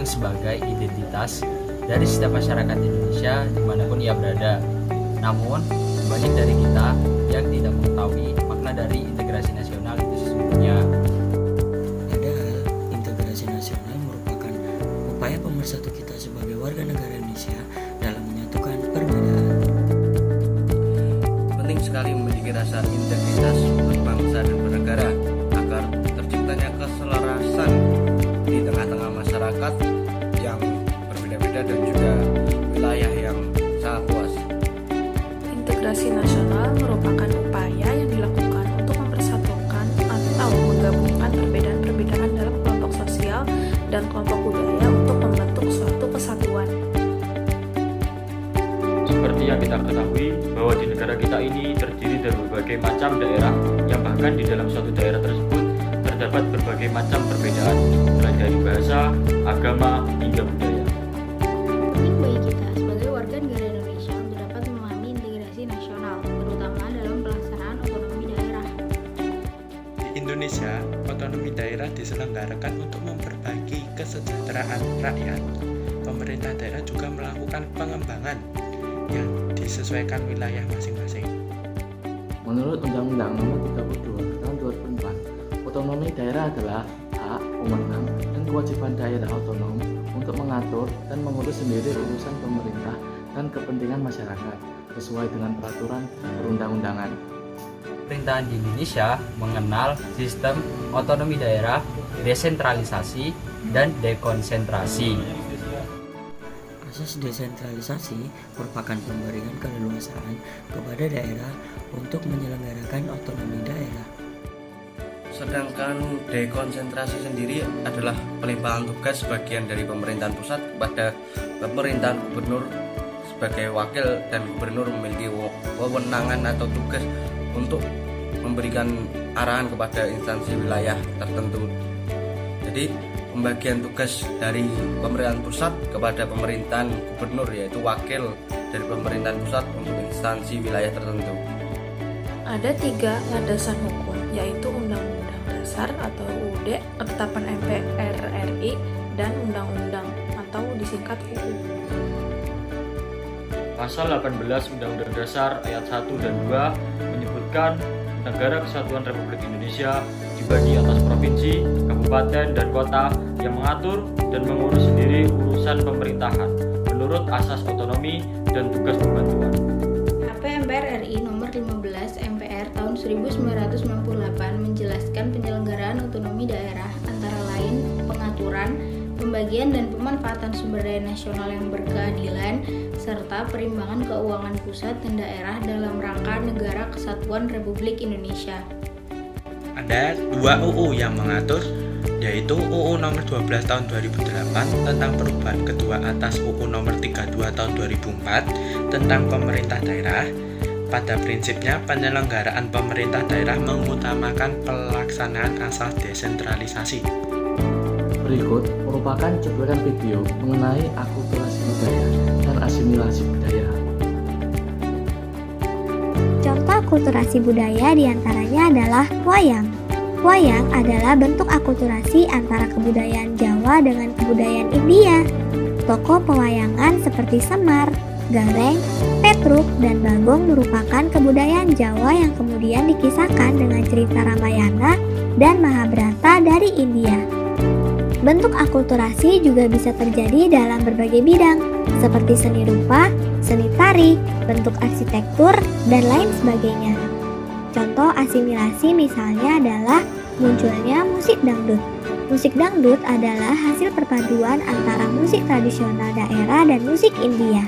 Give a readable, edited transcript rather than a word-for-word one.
dipandang sebagai identitas dari setiap masyarakat Indonesia dimanapun ia berada. Namun, banyak dari kita yang tidak mengetahui makna dari integrasi nasional itu sesungguhnya. Padahal, integrasi nasional merupakan upaya pemersatu kita sebagai warga negara Indonesia dalam menyatukan perbedaan. Penting sekali memiliki rasa integritas berbangsa dan bernegara agar terciptanya keselarasan di tengah-tengah masyarakat yang berbeda-beda dan juga wilayah yang sangat luas. Integrasi nasional merupakan upaya yang dilakukan untuk mempersatukan atau menggabungkan perbedaan-perbedaan dalam kelompok sosial dan kelompok budaya untuk membentuk suatu kesatuan. Seperti yang kita ketahui bahwa di negara kita ini terdiri dari berbagai macam daerah yang bahkan di dalam suatu daerah tersebut terdapat berbagai macam perbedaan mulai dari bahasa, agama, hingga budaya. Penting bagi kita sebagai warga negara Indonesia untuk dapat memahami integrasi nasional, terutama dalam pelaksanaan otonomi daerah. Di Indonesia, otonomi daerah diselenggarakan untuk memperbaiki kesejahteraan rakyat. Pemerintah daerah juga melakukan pengembangan yang disesuaikan wilayah masing-masing. Menurut Undang-Undang Nomor 32 Tahun 2004, otonomi daerah adalah hak, wewenang, dan kewajiban daerah otonom untuk mengatur dan mengurus sendiri urusan pemerintah dan kepentingan masyarakat sesuai dengan peraturan perundang-undangan. Pemerintahan di Indonesia mengenal sistem otonomi daerah, desentralisasi, dan dekonsentrasi. Asas desentralisasi merupakan pemberian keleluasaan kepada daerah untuk menyelenggarakan otonomi daerah. Sedangkan dekonsentrasi sendiri adalah pelimpahan tugas sebagian dari pemerintahan pusat kepada pemerintahan gubernur sebagai wakil, dan gubernur memiliki wewenangan atau tugas untuk memberikan arahan kepada instansi wilayah tertentu. Jadi pembagian tugas dari pemerintahan pusat kepada pemerintahan gubernur, yaitu wakil dari pemerintahan pusat untuk instansi wilayah tertentu. Ada 3 landasan hukum, yaitu Undang-Undang Dasar atau UUD, Ketetapan MPR RI, dan Undang-Undang atau disingkat UU. Pasal 18 Undang-Undang Dasar ayat 1 dan 2 menyebutkan Negara Kesatuan Republik Indonesia dibagi atas provinsi, kabupaten, dan kota yang mengatur dan mengurus sendiri urusan pemerintahan menurut asas otonomi dan tugas pembantuan. AP MPR RI Nomor 15 MPR tahun 1998 menjelaskan penyelenggaraan otonomi daerah antara lain pengaturan, pembagian dan pemanfaatan sumber daya nasional yang berkeadilan, serta perimbangan keuangan pusat dan daerah dalam rangka Negara Kesatuan Republik Indonesia. Ada 2 UU yang mengatur, yaitu UU Nomor 12 Tahun 2008 tentang perubahan kedua atas UU Nomor 32 Tahun 2004 tentang pemerintah daerah. Pada prinsipnya, penyelenggaraan pemerintah daerah mengutamakan pelaksanaan asas desentralisasi. Berikut merupakan cuplikan video mengenai akulturasi budaya dan asimilasi budaya. Contoh akulturasi budaya diantaranya adalah wayang. Wayang adalah bentuk akulturasi antara kebudayaan Jawa dengan kebudayaan India. Tokoh pewayangan seperti Semar, Gareng, Petruk, dan Bagong merupakan kebudayaan Jawa yang kemudian dikisahkan dengan cerita Ramayana dan Mahabharata dari India. Bentuk akulturasi juga bisa terjadi dalam berbagai bidang, seperti seni rupa, seni tari, bentuk arsitektur, dan lain sebagainya. Contoh asimilasi misalnya adalah munculnya musik dangdut. Musik dangdut adalah hasil perpaduan antara musik tradisional daerah dan musik India.